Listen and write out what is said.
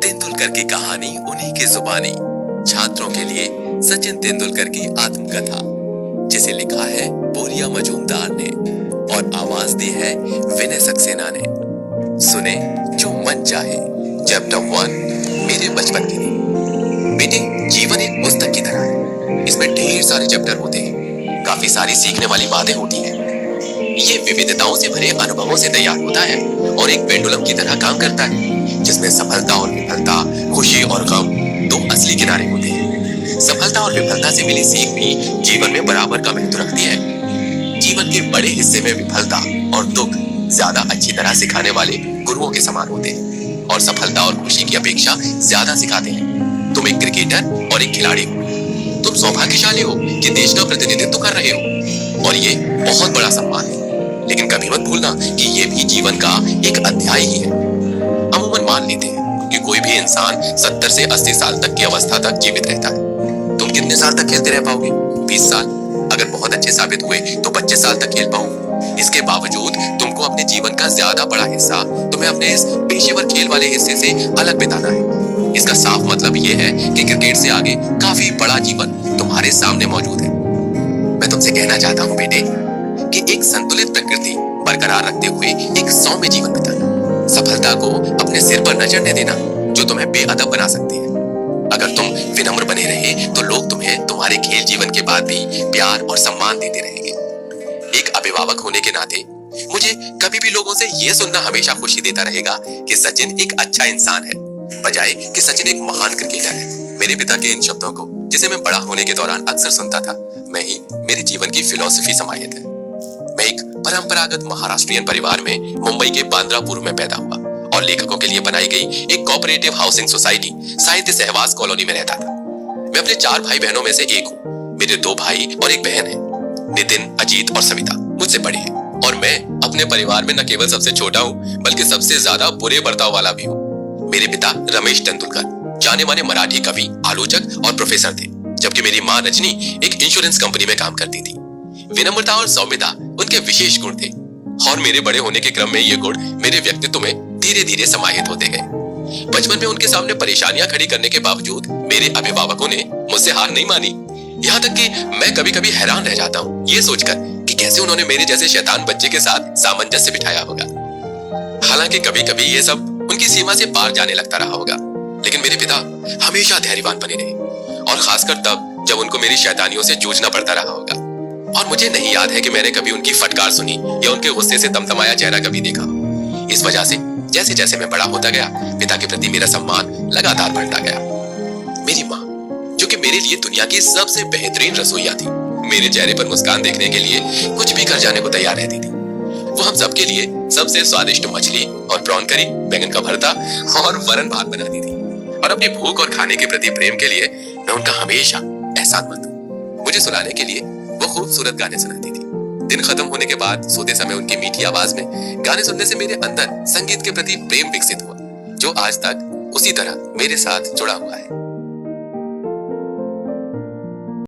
तेंदुलकर की कहानी उन्हीं की जुबानी। छात्रों के लिए सचिन तेंदुलकर की आत्मकथा, जिसे लिखा है बोरिया मजूमदार ने और आवाज दी है विनय सक्सेना ने। सुने जो मन चाहे। चैप्टर 1, मेरे बचपन के लिए। बेटे, जीवन एक पुस्तक की तरह है। इसमें ढेर सारे चैप्टर होते हैं, काफी सारी सीखने वाली बातें होती हैं। ये विविधताओं से भरे अनुभवों से तैयार होता है और एक पेंडुलम की तरह काम करता है, जिसमें सफलता और विफलता, खुशी और गम दो असली किनारे होते हैं। सफलता और विफलता से मिली सीख भी जीवन में बराबर का महत्व रखती है। जीवन के बड़े हिस्से में विफलता और दुख ज्यादा अच्छी तरह सिखाने वाले गुरुओं के समान होते हैं और सफलता और खुशी की अपेक्षा ज्यादा सिखाते हैं। तुम एक क्रिकेटर और एक खिलाड़ी हो। तुम सौभाग्यशाली हो कि देश का प्रतिनिधित्व कर रहे हो और ये बहुत बड़ा सम्मान है। लेकिन कभी मत भूलना कि ये भी जीवन का एक अध्याय ही है। अमूमन मान लेते हैं कि कोई भी इंसान 70 से 80 साल तक की अवस्था तक जीवित रहता है। तुम कितने साल तक खेलते रह पाओगे? 20 साल। अगर बहुत अच्छे साबित हुए तो 25 साल तक खेल पाओगे। इसके बावजूद तुमको अपने जीवन का ज्यादा बड़ा हिस्सा तुम्हें अपने इस पेशेवर खेल वाले हिस्से से अलग बिताना है। इसका साफ मतलब ये है कि क्रिकेट से आगे काफी बड़ा जीवन तुम्हारे सामने मौजूद है। मैं तुमसे कहना चाहता हूँ बेटे कि एक संतुलित प्रकृति बरकरार रखते हुए एक सौम्य जीवन बिताना, सफलता को अपने सिर पर न चढ़ने देना जो तुम्हें बेअदब बना सकती है। अगर तुम विनम्र बने रहे तो लोग तुम्हें तुम्हारे खेल जीवन के बाद भी प्यार और सम्मान देते रहेंगे। एक अभिभावक होने के नाते मुझे कभी भी लोगों से यह सुनना हमेशा खुशी देता रहेगा कि सचिन एक अच्छा इंसान है, बजाय कि सचिन एक महान क्रिकेटर है। मेरे पिता के इन शब्दों को, जिसे मैं बड़ा होने के दौरान अक्सर सुनता था, मैं ही मेरे जीवन की फिलॉसफी समाहित है। मैं एक परंपरागत महाराष्ट्रियन परिवार में मुंबई के बांद्रापुर में पैदा हुआ और लेखकों के लिए बनाई गई एक कोऑपरेटिव हाउसिंग सोसाइटी साहित्य सहवास कॉलोनी में रहता था। मैं अपने 4 भाई बहनों में से एक हूँ। मेरे 2 भाई और एक बहन है। नितिन, अजीत और सविता मुझसे बड़े हैं और मैं अपने परिवार में न केवल सबसे छोटा हूँ बल्कि सबसे ज्यादा बुरे बर्ताव वाला भी हूँ। मेरे पिता रमेश तेंदुलकर जाने माने मराठी कवि, आलोचक और प्रोफेसर थे, जबकि मेरी माँ रजनी एक इंश्योरेंस कंपनी में काम करती थी। विनम्रता और सौम्यता उनके विशेष गुण थे और मेरे बड़े होने के क्रम में ये गुण मेरे व्यक्तित्व में धीरे धीरे समाहित होते गए। बचपन में उनके सामने परेशानियां खड़ी करने के बावजूद मेरे अभिभावकों ने मुझसे हार नहीं मानी। यहाँ तक कि मैं कभी कभी हैरान रह जाता हूँ ये सोचकर कि कैसे उन्होंने मेरे जैसे शैतान बच्चे के साथ सामंजस्य बिठाया होगा। हालांकि कभी कभी ये सब उनकी सीमा से पार जाने लगता रहा होगा, लेकिन मेरे पिता हमेशा धैर्यवान बने रहे और खासकर तब जब उनको मेरी शैतानियों से जूझना पड़ता रहा होगा। और मुझे नहीं याद है कि मैंने कभी उनकी फटकार सुनी या उनके गुस्से से तमतमाया चेहरा कभी देखा। इस वजह से जैसे जैसे मैं बड़ा होता गया, पिता के प्रति मेरा सम्मान लगातार बढ़ता गया। मेरी माँ, जो कि मेरे लिए दुनिया की सबसे बेहतरीन रसोइया थी, मेरे चेहरे पर मुस्कान देखने के लिए कुछ भी कर जाने को तैयार रहती थी। वो हम सबके लिए सबसे स्वादिष्ट मछली और प्रॉन करी, बैंगन का भरता और वरण भात बनाती थी। और अपनी भूख और खाने के प्रति प्रेम के लिए मैं उनका हमेशा एहसानमंद हूँ। मुझे सुलाने के लिए वो खूबसूरत गाने सुनाती थी। दिन खत्म होने के बाद सोते समय उनकी मीठी आवाज में गाने सुनने से मेरे अंदर संगीत के प्रति प्रेम विकसित हुआ, जो आज तक उसी तरह मेरे साथ जुड़ा हुआ है।